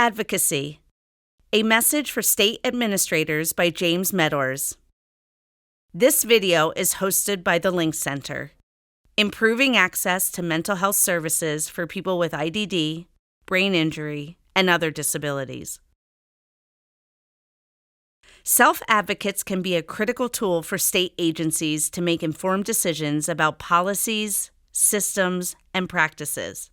Advocacy, a message for state administrators by James Meadours. This video is hosted by the Link Center, improving access to mental health services for people with IDD, brain injury, and other disabilities. Self-advocates can be a critical tool for state agencies to make informed decisions about policies, systems, and practices.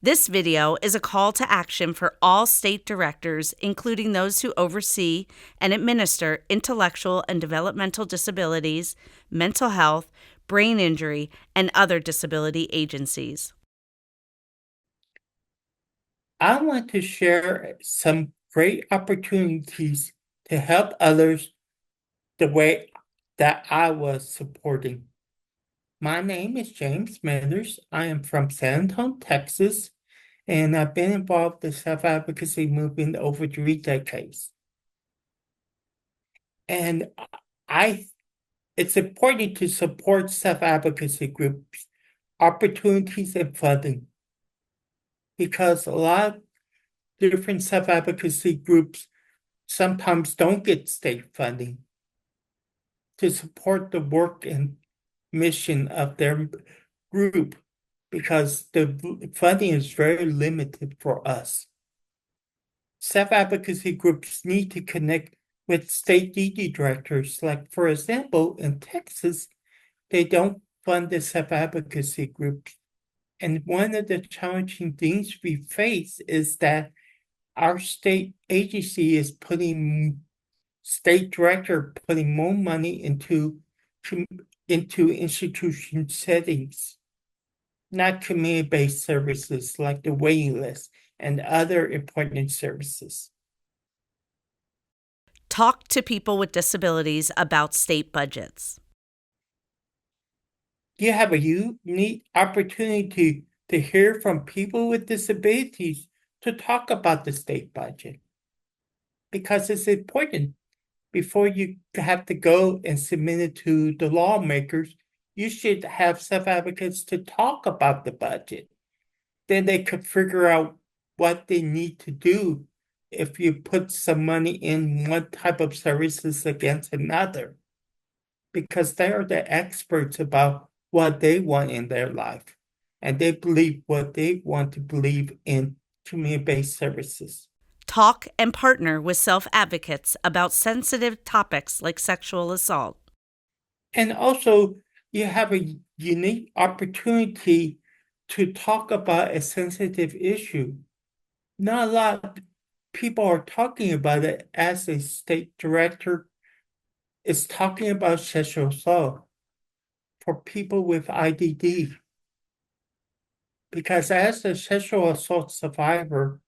This video is a call to action for all state directors, including those who oversee and administer intellectual and developmental disabilities, mental health, brain injury, and other disability agencies. I want to share some great opportunities to help others the way that I was supporting. My name is James Meadours. I am from San Antonio, Texas, and I've been involved in the self-advocacy movement over 3 decades. And it's important to support self-advocacy groups, opportunities, and funding, because a lot of different self-advocacy groups sometimes don't get state funding to support the work and mission of their group, because the funding is very limited for us. Self-advocacy groups need to connect with state DD directors. Like, for example, in Texas, they don't fund the self-advocacy groups. And one of the challenging things we face is that our state agency is state director putting more money into institution settings, not community-based services like the waiting list and other important services. Talk to people with disabilities about state budgets. You have a unique opportunity to hear from people with disabilities to talk about the state budget, because it's important. Before you have to go and submit it to the lawmakers, you should have self-advocates to talk about the budget. Then they could figure out what they need to do if you put some money in one type of services against another, because they are the experts about what they want in their life, and they believe what they want to believe in community-based services. Talk and partner with self-advocates about sensitive topics like sexual assault. And also, you have a unique opportunity to talk about a sensitive issue. Not a lot of people are talking about it. As a state director is talking about sexual assault for people with IDD. Because as a sexual assault survivor,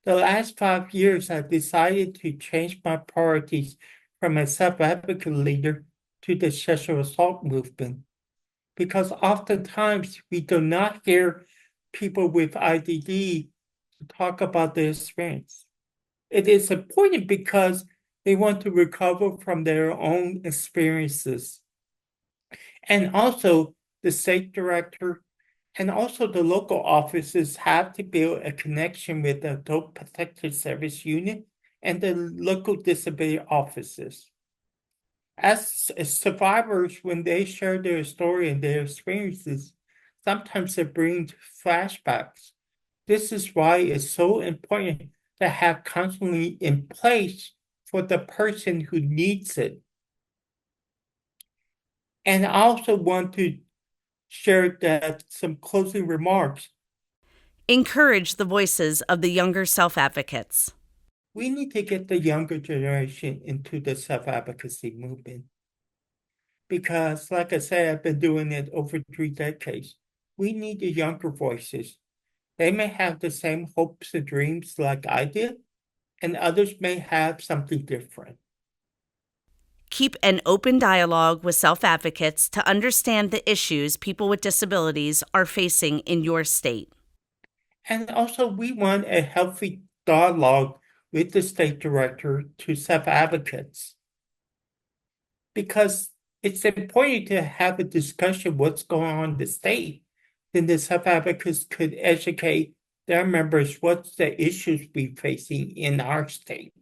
the last 5 years, I decided to change my priorities from a self-advocate leader to the sexual assault movement, because oftentimes we do not hear people with IDD talk about their experience. It is important because they want to recover from their own experiences. And also, the state director and also the local offices have to build a connection with the Adult Protective Service Unit and the local disability offices. As survivors, when they share their story and their experiences, sometimes it brings flashbacks. This is why it's so important to have counseling in place for the person who needs it. And I also want to share that some closing remarks. Encourage the voices of the younger self-advocates. We need to get the younger generation into the self-advocacy movement, because, like I said, I've been doing it over 3 decades. We need the younger voices. They may have the same hopes and dreams like I did, and others may have something different. Keep an open dialogue with self-advocates to understand the issues people with disabilities are facing in your state. And also, we want a healthy dialogue with the state director to self-advocates, because it's important to have a discussion what's going on in the state. Then the self-advocates could educate their members what's the issues we're facing in our state.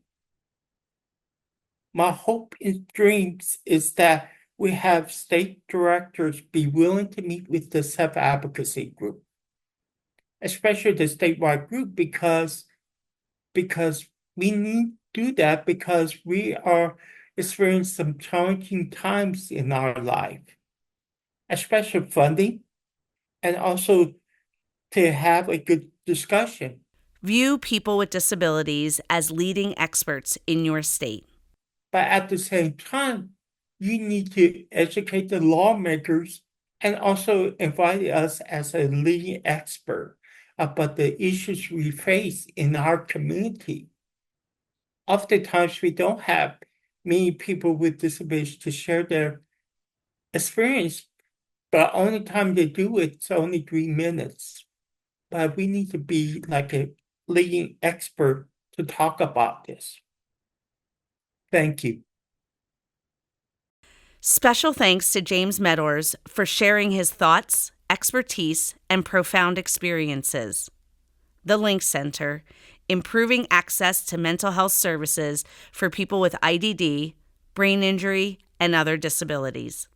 My hope and dreams is that we have state directors be willing to meet with the self-advocacy group, especially the statewide group, because we need to do that because we are experiencing some challenging times in our life, especially funding, and also to have a good discussion. View people with disabilities as leading experts in your state. But at the same time, you need to educate the lawmakers and also invite us as a leading expert about the issues we face in our community. Oftentimes, we don't have many people with disabilities to share their experience, but only time they do it's only 3 minutes. But we need to be like a leading expert to talk about this. Thank you. Special thanks to James Meadours for sharing his thoughts, expertise, and profound experiences. The Link Center, improving access to mental health services for people with IDD, brain injury, and other disabilities.